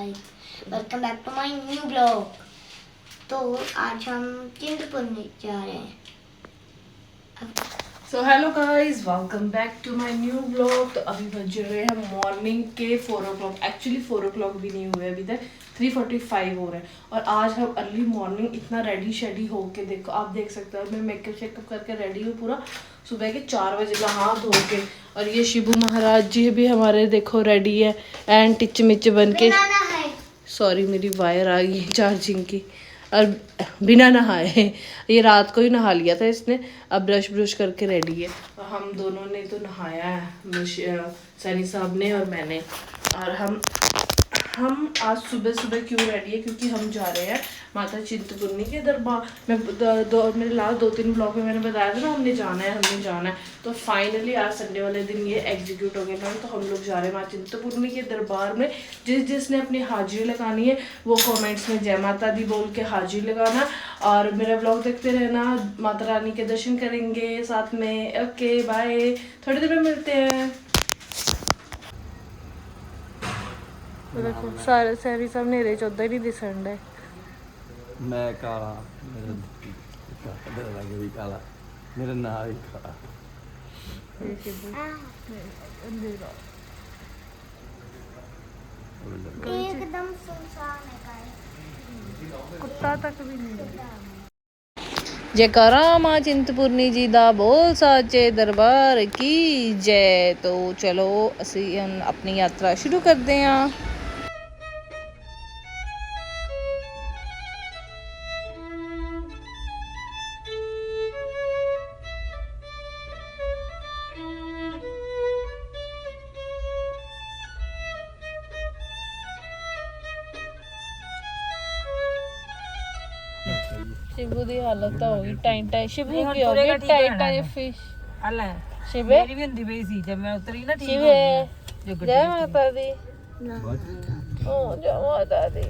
Guys, welcome back to my new blog. तो आज हम चिंतपूर्णी जा रहे हैं। So hello guys, welcome back to my new blog. तो अभी बज रहे हैं मॉर्निंग के 4 o'clock। एक्चुअली 4 o'clock भी नहीं हुए अभी तक, 3:45 हो रहे हैं। और आज हम अर्ली मॉर्निंग इतना रेडी शेडी होके, देखो आप देख सकते हो मैं मेकअप शेकअप करके रेडी हूँ पूरा। सुबह के 4 बजे नहा धो के। और ये शिबू महाराज जी भी हमारे देखो रेडी है एंड टिच मिच बन के। सॉरी मेरी वायर आ गई चार्जिंग की। और बिना नहाए, ये रात को ही नहा लिया था इसने। अब ब्रश ब्रश करके रेडी है। और हम दोनों ने तो नहाया है, सनी साहब ने और मैंने। और हम आज सुबह सुबह क्यों रेडी है, क्योंकि हम जा रहे हैं माता चिंतपूर्णी के दरबार। मैं मेरे लास्ट 2-3 ब्लॉग में मैंने बताया था ना, हमने जाना है। तो फाइनली आज संडे वाले दिन ये एग्जीक्यूट हो गया मैम। तो हम लोग जा रहे हैं माता चिंतपूर्णी के दरबार में। जिसने अपनी हाजिरी लगानी है वो कमेंट्स में जय माता दी बोल के हाजिरी लगाना। और मेरा ब्लॉग देखते रहना, माता रानी के दर्शन करेंगे साथ में। ओके बाय, थोड़ी देर में मिलते हैं। देखो सारे शहरी सब नेरे च उधर ही दिसन डे। मैं काला, मेरा लगे भी काला, मेरा नाम भी काला। एकदम सुनसान है गाइस, कुत्ता तक भी नहीं। जयकारा मां चिंतपूर्णी जी दा बोल साचे दरबार की जय। तो चलो ਅਸੀਂ अपनी यात्रा शुरू करते हैं। शिबू दी हालत हो गई टाइट टाइट। शिबू की हो गई टाइट टाइट फिश। अल्लाह शिबे मेरी भी हिंदी पई सी जब मैं उतरी ना ठीक हो शिबे गई जो जय माता दी। ओ जय माता दी।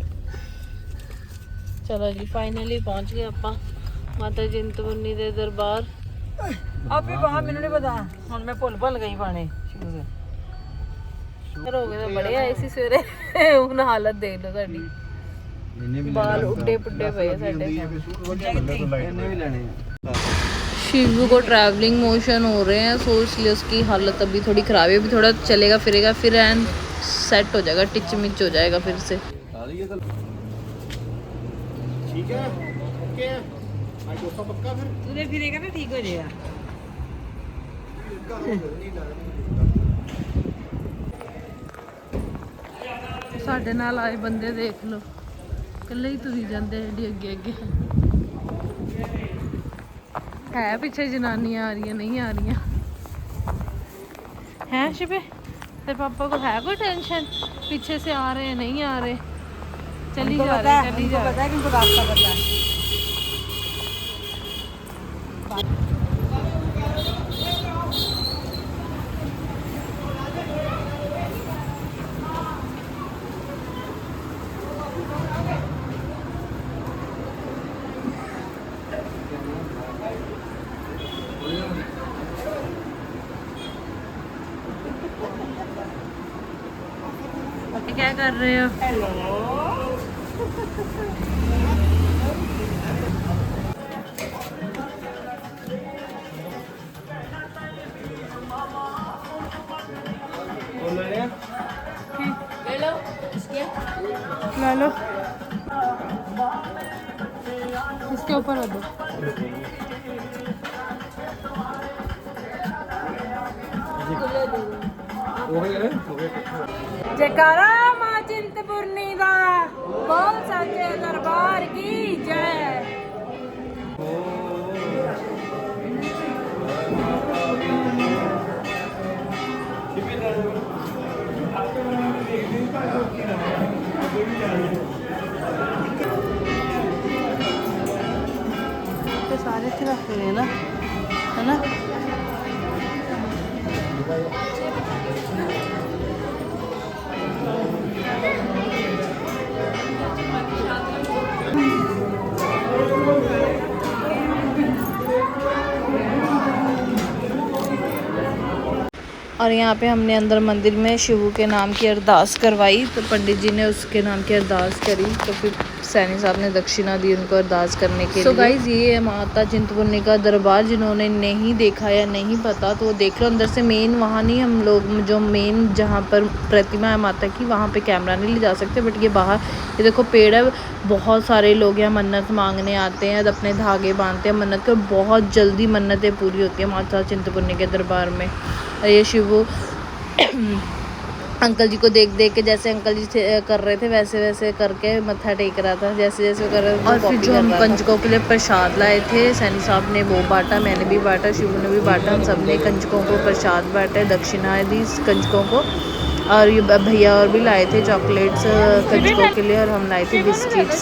चलो जी फाइनली पहुंच गए ਆਪਾਂ माता चिंतपूर्णी ਦੇ ਦਰਬਾਰ। ਆਪੇ ਬਾਹਰ ਮੈਨੂੰ ਨਹੀਂ ਪਤਾ ਹੁਣ ਮੈਂ ਭੁੱਲ ਗਈ ਪਾਣੇ ਸ਼ੁਰੂ ਦੇ ਹੋ ਗਏ ਤਾਂ ਬੜੇ ਆਏ ਸੀ ਸਵੇਰੇ। ਹੁਣ ਹਾਲਤ ਦੇਖ ਲਓ ਸਾਡੀ, बाल उड्डे पुड्डे पे साडे। शिवू को ट्रैवलिंग मोशन हो रहे हैं, सो इसलिए उसकी हालत अभी थोड़ी ख़राब है। अभी थोड़ा चलेगा फिरेगा फिर एंड सेट हो जाएगा, टिच मिच हो जाएगा फिर से। ठीक है, ओके मैं दोस्तों पक्का फिर तुरे फिरेगा ना ठीक हो जाएगा। ਸਾਡੇ ਨਾਲ ਆਏ ਬੰਦੇ ਦੇਖ ਲਓ, ਇਕੱਲੇ ਹੀ ਤੁਰੀ ਜਾਂਦੇ ਐਡੀ ਅੱਗੇ ਅੱਗੇ। ਹੈ ਪਿੱਛੇ ਜਨਾਨੀਆਂ ਆ ਰਹੀਆਂ ਨਹੀਂ ਆ ਰਹੀਆਂ हैं शिबे? तेरे पापा को है कोई टेंशन पीछे से आ रहे हैं नहीं आ रहे? चली जा रहे चली जा पता है किनको रास्ता पता है। क्या कर रहे हो? हेलो ला लो, इसके ऊपर रख दो। जयकारा मां चिंतपूर्णी दा बोल साचे दरबार की जय। तो सारे थे रख रहे ना, है ना? और यहाँ पे हमने अंदर मंदिर में शिव के नाम की अरदास करवाई, तो पंडित जी ने उसके नाम की अरदास करी, तो फिर सैनी साहब ने दक्षिणा दी उनको अरदास करने के लिए। तो गाइज ये है माता चिंतपूर्णी का दरबार, जिन्होंने नहीं देखा या नहीं पता तो वो देख लो। अंदर से मेन वहाँ नहीं, हम लोग जो मेन जहाँ पर प्रतिमा है माता की वहाँ पे कैमरा नहीं ले जा सकते, बट ये बाहर ये देखो पेड़ है। बहुत सारे लोग यहाँ मन्नत मांगने आते हैं, अपने धागे बांधते हैं मन्नत के, बहुत जल्दी मन्नतें पूरी होती है माता चिंतपूर्णी के दरबार में। ये शिव अंकल जी को देख देख के, जैसे अंकल जी कर रहे थे वैसे वैसे करके मत्था टेक रहा था, जैसे जैसे वो कर रहे थे। और फिर जो हम कंजकों के लिए प्रसाद लाए थे, सैनी साहब ने वो बांटा, मैंने भी बांटा, शिव ने भी बांटा, हम सब ने कंजकों को प्रसाद बांटे, दक्षिणा दी कंजकों को। और ये भैया और भी लाए थे चॉकलेट्स कंजकों के लिए, और हम लाए थे बिस्किट्स।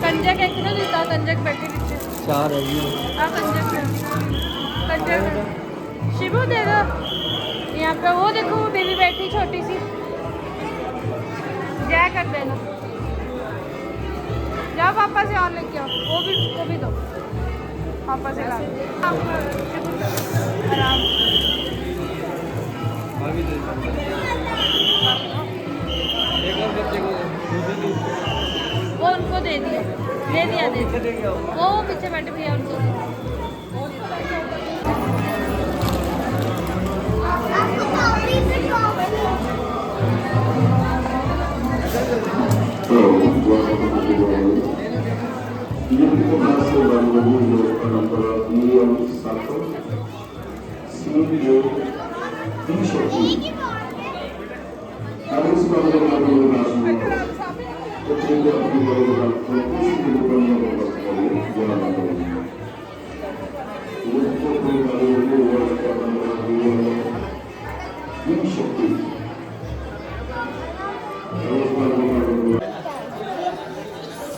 कंजक है कितना देता, कंजक बैठे नीचे 4 है जी। कंजक शिवू दे दो। यहाँ पे वो देखो वो बेबी बैठी छोटी सी, जय कर देना। जाओ पापा से और लेके आओ, वो भी दो पापा से ला आराम। वो उनको दे दिया वो पीछे बैठे भैया उनको दे दिया।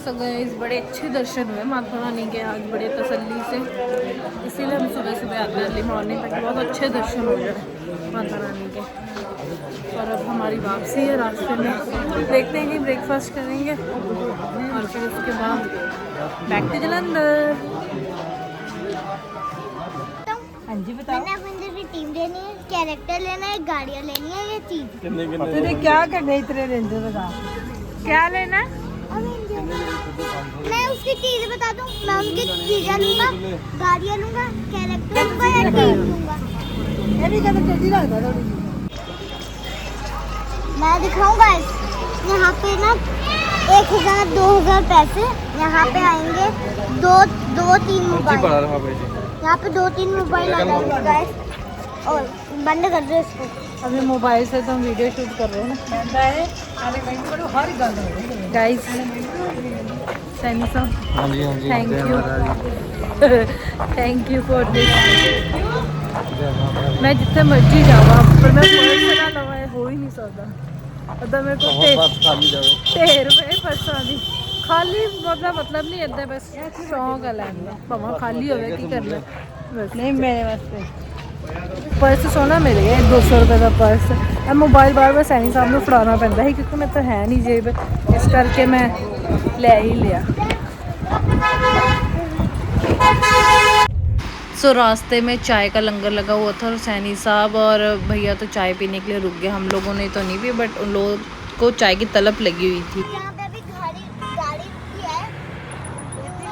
So guys, बड़े अच्छे दर्शन हुए माता रानी के आज बड़े तसल्ली से, इसीलिए हम सुबह सुबह आते हैं अर्ली मॉर्निंग तक, बहुत अच्छे दर्शन हो जाए माता रानी के। और अब हमारी वापसी है, रास्ते में देखते हैं कि ब्रेकफास्ट करेंगे और फिर उसके बाद बैक टू जलंधर। हाँ जी बताओ। मैंने अपनी की टीम लेनी है, कैरेक्टर लेना है, गाड़ियाँ लेनी है, ये चीज। तेरे क्या करने इतने रेंजर बता, क्या लेना है? मैं उसकी चीजें बता दूं, मैं उनकी चीजें लूंगा, गाड़ियाँ लूंगा, कैरेक्टर लूंगा या टीम लूंगा। ये भी कहते जल्दी लगता है। मैं दिखाऊंगा यहाँ पे ना 1000 2000 पैसे यहाँ पे आएंगे, दो तीन मोबाइल यहाँ पे 2-3 मोबाइल आ जाएंगे गाइस। और बंद कर दो इसको। अभी मोबाइल से तो हम वीडियो शूट कर रहे हैं ना हर गल गाइस। सैनी साहब हाँ जी थैंक यू फॉर दिस। मैं जितने मर्जी जावा पर मैं पर्स ना लवा हो ही नहीं सकता, मतलब मेरे को 13 रुपए फसा दी खाली, मतलब नहीं इतना, बस शौक है लैंड भाव खाली होवे की करना बस। नहीं मेरे वास्ते पर्स सोना मिल गया 200 रुपये का पर्स। अब मोबाइल बार बार सैनी साहब में फड़ाना पैंदा है क्योंकि मैं तो है नहीं जेब, इस करके मैं ले ही लिया। सो रास्ते में चाय का लंगर लगा हुआ था और सैनी साहब और भैया तो चाय पीने के लिए रुक गए, हम लोगों ने तो नहीं पी, बट उन लोगों को चाय की तलब लगी हुई थी। यहाँ पे अभी गाड़ी रुकी है,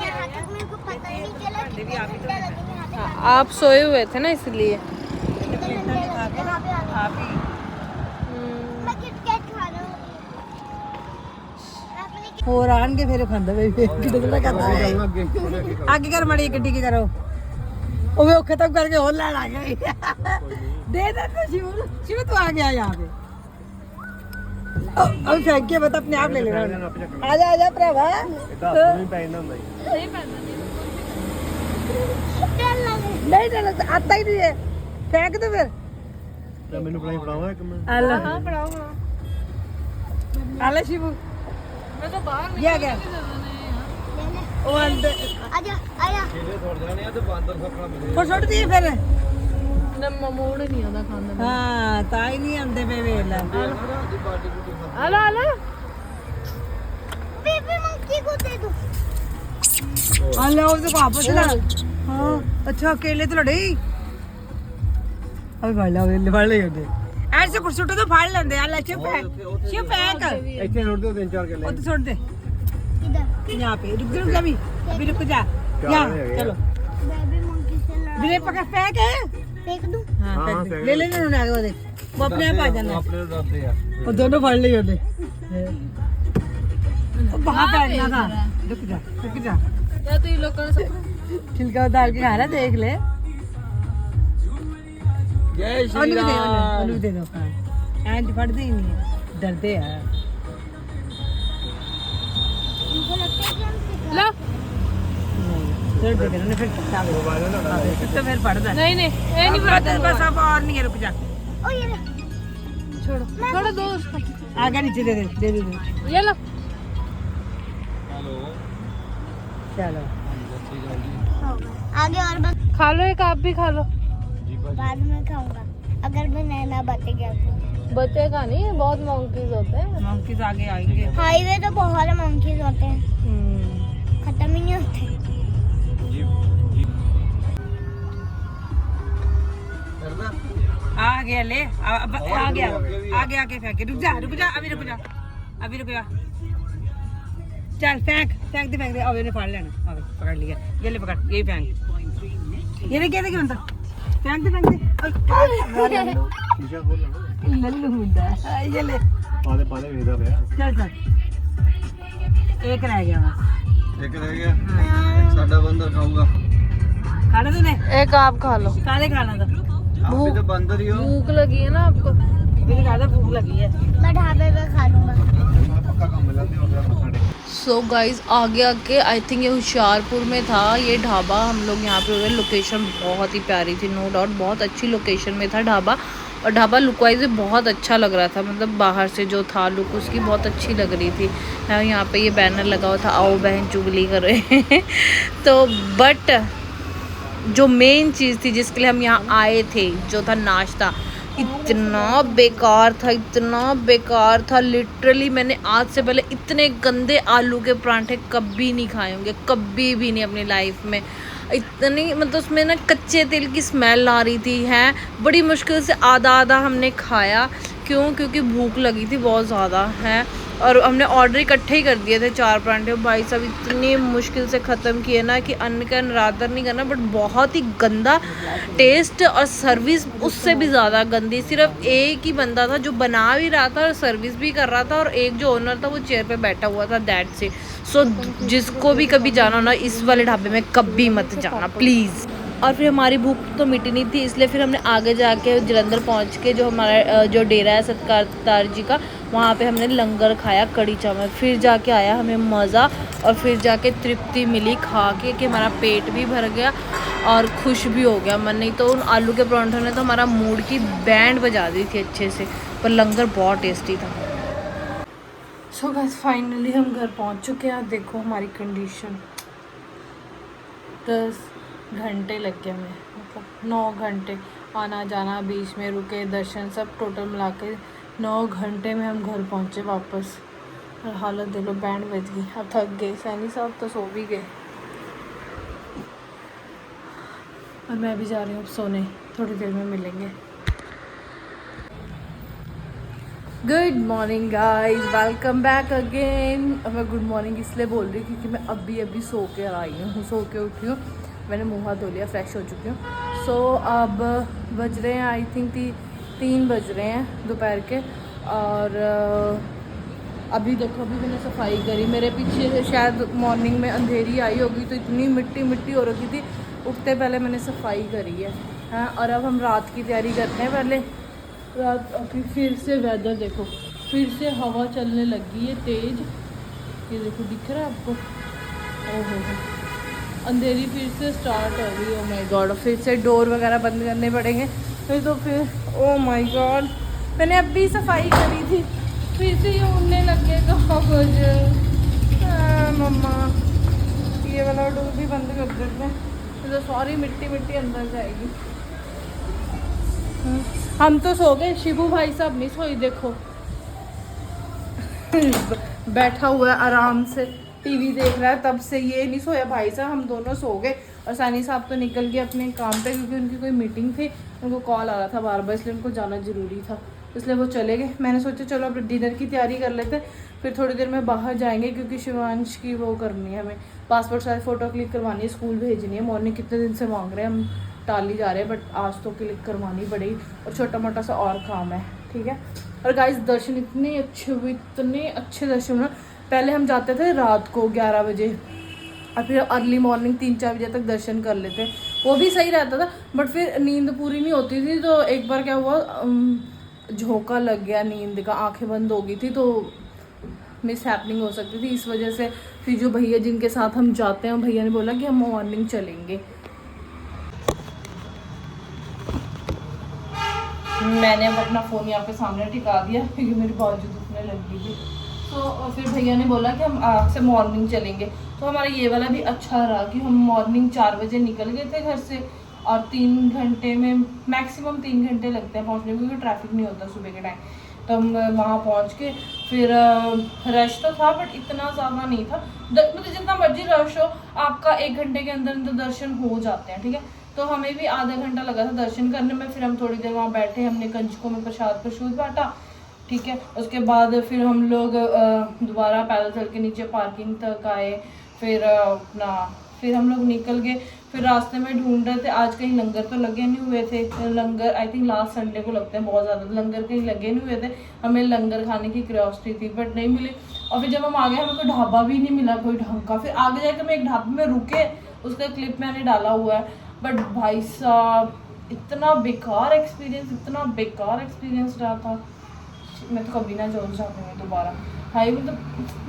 यहाँ तक मेरे को पता ही नहीं चला कितने घंटे लगेंगे यहाँ पे। आप सोए हुए थे ना इसलिए। कितने घंटे लगेंगे यहाँ पे आने में? मैं किटकैट खा रहा हूँ। अपनी ਹੋਰ ਆਣਗੇ ਫਿਰ ਖਾਂਦਾ ਵੇ ਕਿਤੇ ਨਾ ਕਰਦਾ ਅੱਗੇ ਕਰ ਮੜੀ ਗੱਡੀ ਕੀ ਕਰੋ ਉਹ ਵੇ ਖਤਮ ਕਰਕੇ ਹੋਰ ਲੈਣ ਆ ਗਏ दे दे तो शिव तू आ गया यहाँ पे अब फेंक के बता अपने आप ले लेना आ जा भरावा नहीं डर आता ही नहीं है फेंक दो फिर ਮੈਨੂੰ ਫੜਾਈ ਫੜਾਵਾਂ ਇੱਕ ਮੈਂ आला हाँ पढ़ाओ आला शिव मैं तो बाहर ये आ गया वो अंदर आजा आजा। ਇਹਦੇ ਥੋੜ ਜਾਣੇ ਆ ਤੇ ਬਾਂਦਰ ਫੱਕਣਾ ਮਿਲੇ और छोड़ दिए फिर ना मोड़ नहीं आता खाने में। हाँ ताई नहीं आंदे पे वेला आला आला बेबी मंकी को दे दो। आला वो तो वापस ला हाँ अच्छा केले तो लड़े अबे फड़ ले होते ऐसे कुछ सुट्टो तो फाड़ लेंदे यार शिव फेंक ਇੱਥੇ ਰੋੜ ਦਿਓ 3-4 ਕਿੱਲੇ वो तो छोड़ दे इधर यहाँ पे रुक जा अभी रुक जा यहाँ चलो बेबी मंकी से लड़ा बिले पकड़ फेंक है फेंक दूं हाँ फेंक दे। ले लेने उन्होंने आगे वो देख वो अपने आप आ जाना ਆਪਣੇ ਨੂੰ ਡਰਦੇ ਆ वो दोनों फाड़ लिए होते वहाँ बैठना था रुक जा या तो ये लोग छिलका उतार के खा रहा देख ले ਜੈ उन्हें भी दे दो हाँ एंड फटते ही नहीं है डरते हैं मुझे लगता है कि हम सिखा लो फिर देख उन्होंने फिर तो फिर पढ़ता है नहीं नहीं ये नहीं पड़ता बस अब और नहीं है रुक जा ओ ये ले छोड़ो थोड़ा दो उसको आगे नीचे दे दे ये लो ਹੈਲੋ चलो हो गया। आगे और बस खा लो एक आप भी खा लो बाद में खाऊंगा अगर मैं नैना बचेगा तो बचेगा नहीं बहुत मंकीज होते हैं मंकीज आगे आएंगे हाईवे तो बहुत मंकीज होते हैं खत्म ही नहीं होते ਕਰਦਾ आ गया ले आ गया आगे फेंक रुक जा अभी रुक जा चल फेंक दे अब इन्हें फाड़ लेना अब पकड़ लिया ये ले पकड़ यही फेंक ये क्या देखिए अंदर फेंक दे ਸ਼ੀਸ਼ਾ ਖੋਲ ਲੈਣਾ लल्लू मुंडा ये ले ਪਾਦੇ ਵੇਖਦਾ ਪਿਆ चल एक रह गया बस ਇੱਕ ਰਹਿ ਗਿਆ ਸਾਡਾ ਬੰਦਰ ਖਾਊਗਾ खाना तूने एक आप खा लो काले खाना था ਆਪ ਵੀ ਤਾਂ ਬੰਦਰ ਹੀ ਹੋ भूख लगी है ना आपको मेरी खाना भूख लगी है मैं ढाबे पे खा लूंगा ਪੱਕਾ ਕੰਮ ਮਿਲਦੇ ਹੋ ਗਿਆ ਮੱਖਾੜੇ सो गाइज आगे आई थिंक ये होशियारपुर में था ये ढाबा हम लोग यहाँ पे हुए लोकेशन बहुत ही प्यारी थी नो डाउट बहुत अच्छी लोकेशन में था ढाबा और ढाबा लुक वाइज बहुत अच्छा लग रहा था मतलब बाहर से जो था लुक उसकी बहुत अच्छी लग रही थी यहाँ पे ये बैनर लगा हुआ था आओ बहन चुगली कर रहे हैं तो बट जो मेन चीज़ थी जिसके लिए हम यहाँ आए थे जो था नाश्ता इतना बेकार था लिटरली मैंने आज से पहले इतने गंदे आलू के परांठे कभी नहीं खाए होंगे कभी भी नहीं अपनी लाइफ में इतनी मतलब उसमें ना कच्चे तेल की स्मेल आ रही थी है बड़ी मुश्किल से आधा हमने खाया क्योंकि भूख लगी थी बहुत ज़्यादा है और हमने ऑर्डर इकट्ठे ही कर दिए थे 4 परांठे भाई साहब इतनी मुश्किल से ख़त्म किए ना कि अन्न का नरादर नहीं करना बट बहुत ही गंदा टेस्ट और सर्विस उससे भी ज़्यादा गंदी सिर्फ एक ही बंदा था जो बना भी रहा था और सर्विस भी कर रहा था और एक जो ओनर था वो चेयर पे बैठा हुआ था दैट से सो जिसको भी कभी जाना हो ना इस वाले ढाबे में कभी मत जाना प्लीज़। और फिर हमारी भूख तो मिटी नहीं थी इसलिए फिर हमने आगे जाके जलंधर पहुंच के जो हमारा जो डेरा है सत्कारतार जी का वहाँ पे हमने लंगर खाया कड़ी चावल फिर जाके आया हमें मज़ा और फिर जाके तृप्ति मिली खा के कि हमारा पेट भी भर गया और खुश भी हो गया मन नहीं तो उन आलू के परांठों ने तो हमारा मूड की बैंड बजा दी थी अच्छे से पर लंगर बहुत टेस्टी था। सो गाइस फाइनली हम घर पहुँच चुके हैं देखो हमारी कंडीशन 10 घंटे लग गए हमें मतलब 9 घंटे आना जाना बीच में रुके दर्शन सब टोटल मिला के 9 घंटे में हम घर पहुँचे वापस और हालत दे लो बैंड बज गई अब थक गए सैनी साहब तो सो भी गए और मैं भी जा रही हूँ अब सोने थोड़ी देर में मिलेंगे। Good morning guys welcome back again. मैं गुड मॉर्निंग इसलिए बोल रही हूँ क्योंकि मैं अभी सो के आई हूँ सो के उठी हूँ मैंने मुँह हाथ धो लिया फ्रेश हो चुकी हूँ। सो अब बज रहे हैं आई थिंक 3 बज रहे हैं दोपहर के और अभी देखो अभी मैंने सफाई करी मेरे पीछे से शायद मॉर्निंग में अंधेरी आई होगी तो इतनी मिट्टी हो रखी थी उठते पहले मैंने सफाई करी है हाँ। और अब हम रात की तैयारी करते हैं पहले रात अभी फिर से वेदर देखो फिर से हवा चलने लगी है तेज़ ये देखो दिख रहा है आपको ओहो अंधेरी फिर से स्टार्ट हो गई ओ माय गॉड फिर से डोर वगैरह बंद करने पड़ेंगे फिर तो फिर ओ माय गॉड मैंने अभी सफाई करी थी फिर से ये उड़ने लग गए कुछ मम्मा ये वाला डोर भी बंद कर देते हैं तो सारी मिट्टी अंदर जाएगी। हम तो सो गए शिबू भाई साहब नहीं सोई देखो बैठा हुआ है आराम से टीवी देख रहा है तब से ये नहीं सोया भाई साहब हम दोनों सो गए और सानी साहब तो निकल गए अपने काम पे क्योंकि उनकी कोई मीटिंग थी, उनको कॉल आ रहा था बार बार, इसलिए उनको जाना ज़रूरी था, इसलिए वो चले गए। मैंने सोचा चलो अब डिनर की तैयारी कर लेते, फिर थोड़ी देर में बाहर जाएंगे क्योंकि शिवांश की वो करनी है, हमें पासपोर्ट साइज फ़ोटो क्लिक करवानी है, स्कूल भेजनी है। मॉर्निंग कितने दिन से मांग रहे हैं, हम टाल ही जा रहे हैं, बट आज तो क्लिक करवानी पड़ेगी और छोटा मोटा सा और काम है, ठीक है। और गाइस दर्शन इतने अच्छे हुए, इतने अच्छे दर्शन हुए। पहले हम जाते थे रात को 11 बजे और फिर अर्ली मॉर्निंग 3-4 बजे तक दर्शन कर लेते, वो भी सही रहता था, बट फिर नींद पूरी नहीं होती थी। तो एक बार क्या हुआ, झोंका लग गया नींद का, आंखें बंद हो गई थी, तो मिस हैपनिंग हो सकती थी, इस वजह से फिर जो भैया जिनके साथ हम जाते हैं, भैया ने बोला कि हम मॉर्निंग चलेंगे। मैंने अब अपना फ़ोन यहाँ पे सामने टिका दिया क्योंकि मेरी बाजू दुखने लग गई थी। तो फिर भैया ने बोला कि हम आज से मॉर्निंग चलेंगे, तो हमारा ये वाला भी अच्छा रहा कि हम मॉर्निंग 4 बजे निकल गए थे घर से और 3 घंटे में, मैक्सिमम 3 घंटे लगते हैं पहुँचने में क्योंकि ट्रैफिक नहीं होता सुबह के टाइम। तो हम वहाँ पहुँच के फिर रश तो था बट इतना ज़्यादा नहीं था, मतलब जितना मर्जी रश हो आपका 1 घंटे के अंदर दर्शन हो जाते हैं, ठीक है। तो हमें भी आधा घंटा लगा था दर्शन करने में। फिर हम थोड़ी देर वहाँ बैठे, हमने कंजकों में प्रसाद बांटा, ठीक है। उसके बाद फिर हम लोग दोबारा पैदल चल के नीचे पार्किंग तक आए, फिर फिर हम लोग निकल गए। फिर रास्ते में ढूंढ रहे थे, आज कहीं लंगर तो लगे नहीं हुए थे, लंगर आई थिंक लास्ट संडे को लगते हैं बहुत ज़्यादा, लंगर कहीं लगे नहीं हुए थे, हमें लंगर खाने की क्यूरियोसिटी थी बट नहीं मिले। और फिर जब हम आगे हमें कोई ढाबा भी नहीं मिला कोई ढंग का। फिर आगे जाकर हम एक ढाबे में रुके, उसका क्लिप मैंने डाला हुआ है, बट भाई साहब इतना बेकार एक्सपीरियंस रहा था, मैं तो कभी ना जरूर चाहूँगी दोबारा। भाई मतलब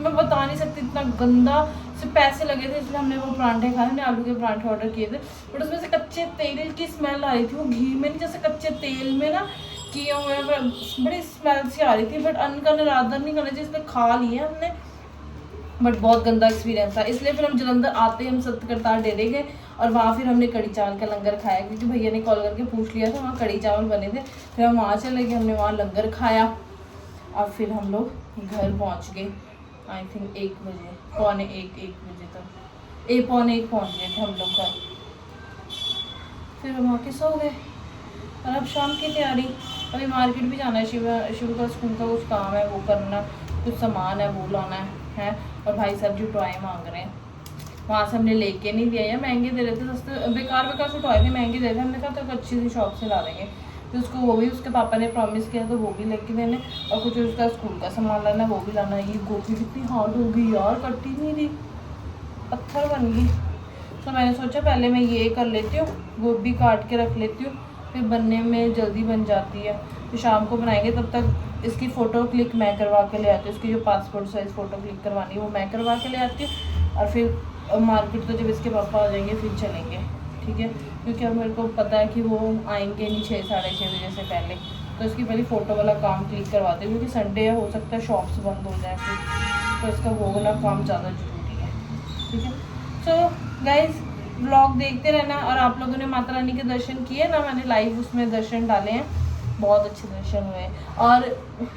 मैं बता नहीं सकती, इतना गंदा, सिर्फ पैसे लगे थे इसलिए हमने वो परांठे खाए, हमने आलू के परांठे ऑर्डर किए थे, बट उसमें से कच्चे तेल की स्मेल आ रही थी, वो घी में नहीं जैसे कच्चे तेल में ना किए हुए, बड़ी स्मेल सी आ रही थी। बट अन्न का निरादर नहीं करना चाहिए, इसलिए खा लिए हमने, बट बहुत गंदा एक्सपीरियंस था। इसलिए फिर हम जलंधर आते ही हम सत्य करतार डेरे गए और वहाँ फिर हमने कड़ी चावल का लंगर खाया क्योंकि भैया ने कॉल करके पूछ लिया था, वहाँ कड़ी चावल बने थे। फिर हम वहाँ चले गए, हमने वहाँ लंगर खाया और फिर हम लोग घर पहुँच गए आई थिंक 1 बजे, पौने 1 बजे तक, पौने 1 पहुँच गए थे हम लोग घर। फिर हम आके सो गए और अब शाम की तैयारी, अभी मार्केट भी जाना है, शिव का स्कूल का कुछ काम है वो करना, कुछ सामान है वो लाना है। और भाई साहब जो टॉय मांग रहे हैं वहाँ से हमने लेके नहीं दिया, या महंगे दे रहे थे, सस्ते बेकार से टॉय थे, महंगे दे रहे थे। हमने कहा तो अच्छी सी शॉप से ला देंगे, फिर उसको वो भी उसके पापा ने प्रॉमिस किया तो वो भी लेके देने, और कुछ उसका स्कूल का सामान लाना वो भी लाना। ये गोभी कितनी हार्ड हो गई यार, कट्टी नहीं रही, पत्थर बन गई। तो मैंने सोचा पहले मैं ये कर लेती हूँ, गोभी काट के रख लेती हूँ, फिर बनने में जल्दी बन जाती है। फिर शाम को बनाएंगे, तब तक इसकी फ़ोटो क्लिक मैं करवा के ले आती हूँ, इसकी जो पासपोर्ट साइज़ फ़ोटो क्लिक करवानी है वो मैं करवा के ले आती हूँ। और फिर मार्केट तो जब इसके पापा आ जाएंगे फिर चलेंगे, ठीक है, क्योंकि अब मेरे को पता है कि वो आएंगे नहीं 6 साढ़े 6 बजे से पहले, तो इसकी पहले फ़ोटो वाला काम क्लिक करवाते हैं क्योंकि संडे हो सकता है शॉप्स बंद हो जाए फिर, तो इसका वो वाला काम ज़्यादा ज़रूरी है, ठीक है। सो गाइज व्लॉग देखते रहना। और आप लोगों ने माता रानी के दर्शन किए ना, मैंने लाइव उसमें दर्शन डाले हैं, बहुत अच्छे दर्शन हुए। और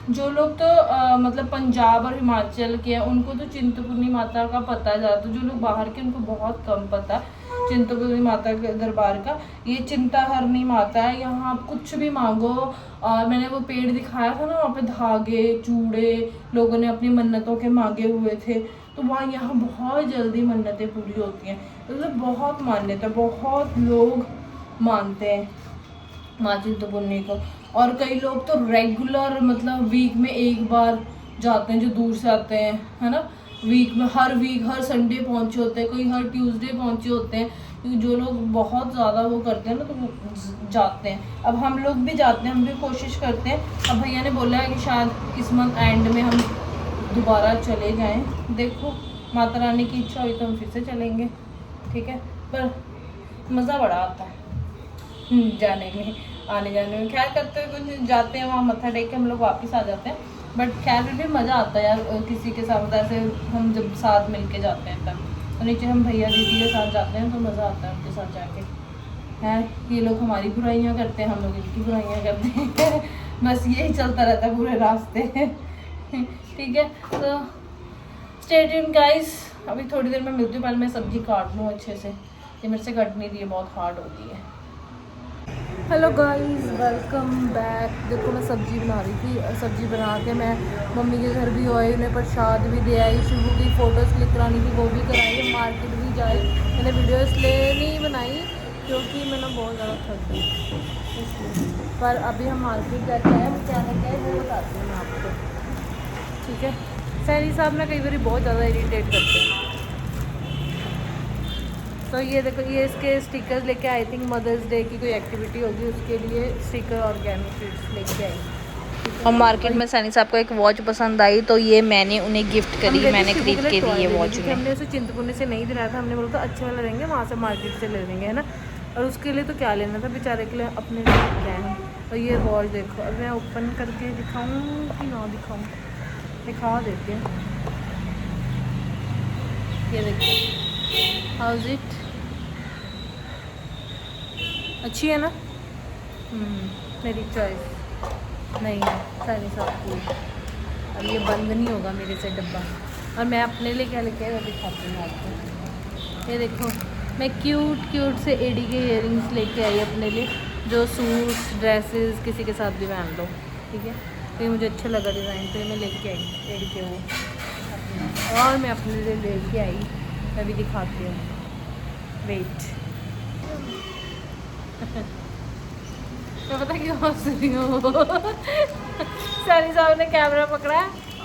जो लोग तो मतलब पंजाब और हिमाचल के हैं उनको तो चिंतपूर्णी माता का पता है ज़्यादा, तो जो लोग बाहर के उनको बहुत कम पता चिंतपूर्णी माता के दरबार का। ये चिंताहरणी माता है, यहाँ आप कुछ भी मांगो। और मैंने वो पेड़ दिखाया था ना, वहाँ पे धागे चूड़े लोगों ने अपनी मन्नतों के मांगे हुए थे, तो वहाँ यहाँ बहुत जल्दी मन्नतें पूरी होती हैं। मतलब बहुत मान्यता, बहुत लोग मानते हैं माँ चिंतपूर्णी को। और कई लोग तो रेगुलर मतलब वीक में 1 बार जाते हैं, जो दूर से आते हैं, है ना, वीक में हर संडे पहुँचे होते हैं, कोई हर ट्यूसडे पहुँचे होते हैं, क्योंकि जो लोग बहुत ज़्यादा वो करते हैं ना तो वो जाते हैं। अब हम लोग भी जाते हैं, हम भी कोशिश करते हैं। अब भैया ने बोला है कि शायद इस मंथ एंड में हम दोबारा चले जाएं, देखो माता रानी की इच्छा हुई तो हम फिर से चलेंगे, ठीक है। पर मज़ा बड़ा आता है जाने में, आने जाने में। खैर करते हुए कुछ जाते हैं वहाँ मत्था टेक के हम लोग वापस आ जाते हैं, बट खैर फिर भी मज़ा आता है यार किसी के साथ, ऐसे हम जब साथ मिल के जाते हैं तब। तो नीचे हम भैया दीदी के साथ जाते हैं तो मज़ा आता है उनके साथ जाके। है ये लोग हमारी बुराइयाँ करते हैं, हम लोग इनकी बुराइयाँ करते हैं बस यही चलता रहता है पूरे रास्ते ठीक है। तो स्टे ट्यून्ड गाइस, अभी थोड़ी देर में मिलती हूँ, पहले मैं सब्ज़ी काट लूँ अच्छे से, ये मेरे से कट नहीं रही है, बहुत हार्ड हो गई है। Hello guys, welcome back. देखो मैं सब्ज़ी बना रही थी और सब्ज़ी बना के मैं मम्मी के घर भी आई, उन्हें प्रसाद भी दे आई, शिवू की फ़ोटोज़ क्लिक करानी थी वो भी कराई, मार्केट भी जाए। मैंने वीडियो इसलिए नहीं बनाई क्योंकि मैं ना बहुत ज़्यादा थक गई इसलिए। पर अभी हम मार्केट जाके आए, हम क्या लेके आए वो बताती हूँ मैं आपको, ठीक है। सैनी साहब ना कई बार बहुत ज़्यादा इरीटेट करते हैं। तो ये देखो, ये इसके स्टिकर्स लेके आई थिंक मदर्स डे की कोई एक्टिविटी होगी उसके लिए स्टिकर और ऑर्गेनिक लेके आई। और मार्केट में सैनी साहब को एक वॉच पसंद आई तो ये मैंने उन्हें गिफ्ट करी, मैंने खरीद के दी ये वॉच। हमने उसे चिंतपूर्णी से नहीं दिलाया था, हमने बोला था अच्छे वाला रहेंगे वहाँ से मार्केट से ले लेंगे, है ना। और उसके लिए तो क्या लेना था, बेचारे के लिए अपने लिए लेना। और ये वॉच देखो, अब मैं ओपन करके दिखाऊँ कि ना दिखाऊँ, दिखा देती हूँ। ये देखिए, हाउ इज इट, अच्छी है ना। मेरी चॉइस नहीं है, सैनी साहब की। अब ये बंद नहीं होगा मेरे से डब्बा। और मैं अपने लिए क्या लेके आई दिखाती हूँ आपको। ये देखो, मैं क्यूट से एडी के इयररिंग्स लेके आई अपने लिए, जो सूट्स ड्रेसेस किसी के साथ भी पहन लो, ठीक है। तो ये मुझे अच्छा लगा डिज़ाइन, तो ये मैं लेके आई एडी के वो। और मैं अपने लिए लेके आई, मैं भी दिखाती हूँ, वेट। मैं पता क्यों हंस रही हूँ सैनी साहब ने कैमरा पकड़ा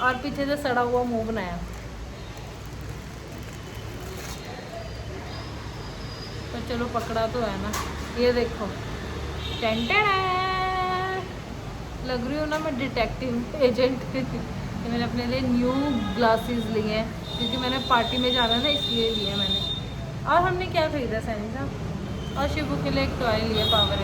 और पीछे से सड़ा हुआ मुंह बनाया। तो चलो पकड़ा तो है ना। ये देखो, लग रही हूँ ना मैं डिटेक्टिव एजेंट। ये मैंने अपने लिए न्यू ग्लासेस लिए हैं क्योंकि मैंने पार्टी में जाना है ना, इसलिए लिए मैंने। और हमने क्या खरीदा सैनी साहब, और शिवू के लिए एक टॉय लिया पावर।